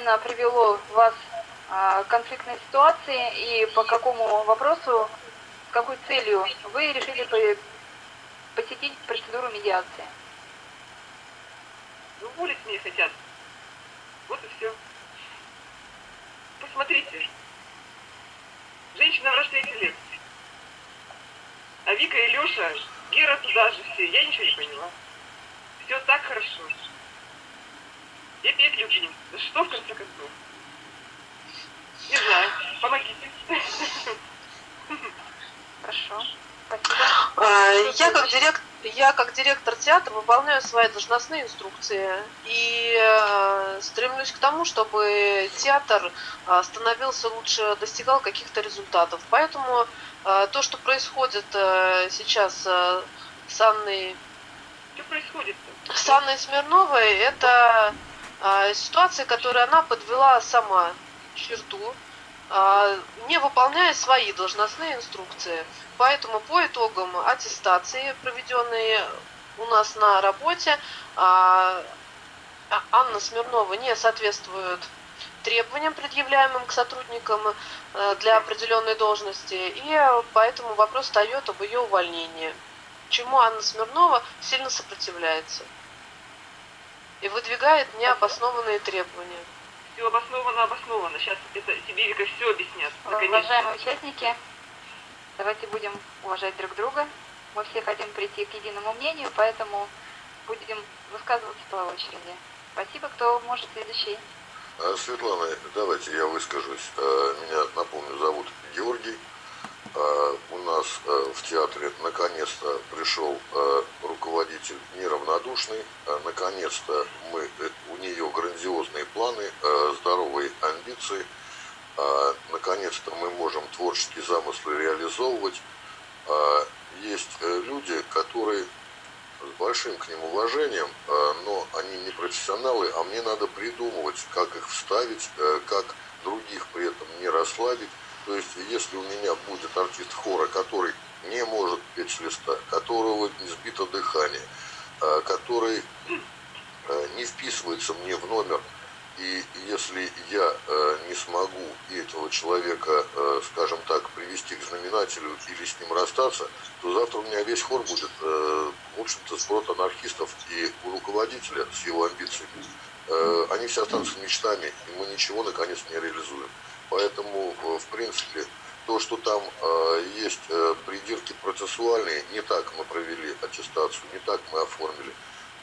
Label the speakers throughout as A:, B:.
A: именно привело вас к конфликтной ситуации и по какому вопросу, с какой целью вы решили посетить процедуру медиации?
B: Ну, уволить меня хотят. Вот и все. Посмотрите. Женщина в расцвете лет. А Вика и Леша, Гера туда же все. Я ничего не поняла. Все так хорошо. Я петь люблю. Да что в конце концов? Не знаю. Помогите.
A: Хорошо. Спасибо.
C: Я как директор театра выполняю свои должностные инструкции и стремлюсь к тому, чтобы театр становился лучше, достигал каких-то результатов. Поэтому то, что происходит сейчас с Анной,
B: Что происходит-то?
C: с Анной Смирновой, это ситуация, которую она подвела сама черту, не выполняя свои должностные инструкции. Поэтому по итогам аттестации, проведенной у нас на работе, Анна Смирнова не соответствует требованиям, предъявляемым к сотрудникам для определенной должности, и поэтому вопрос встает об ее увольнении, чему Анна Смирнова сильно сопротивляется и выдвигает необоснованные требования.
B: Все обосновано. Сейчас это тебе, Вика, все объяснят.
A: Уважаемые участники, давайте будем уважать друг друга. Мы все хотим прийти к единому мнению, поэтому будем высказываться по очереди. Спасибо. Кто может следующий?
D: Светлана, давайте я выскажусь. Меня, напомню, зовут Георгий. У нас в театре наконец-то пришел руководитель неравнодушный. Наконец-то у нее грандиозные планы, здоровые амбиции. Наконец-то мы можем творческие замыслы реализовывать. Есть люди, которые с большим к ним уважением, но они не профессионалы, а мне надо придумывать, как их вставить, как других при этом не расслабить. То есть, если у меня будет артист хора, который не может петь с листа, которого не сбито дыхание, который не вписывается мне в номер, и если я не смогу этого человека, скажем так, привести к знаменателю или с ним расстаться, то завтра у меня весь хор будет, в общем-то, сброд анархистов, и у руководителя с его амбициями они все останутся мечтами, и мы ничего, наконец, не реализуем. Поэтому, в принципе, то, что там есть придирки процессуальные, не так мы провели аттестацию, не так мы оформили.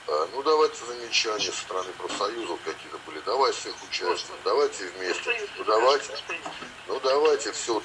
D: Ну, давайте замечания со стороны профсоюзов какие-то были, давайте всех участников, давайте вместе, ну давайте все.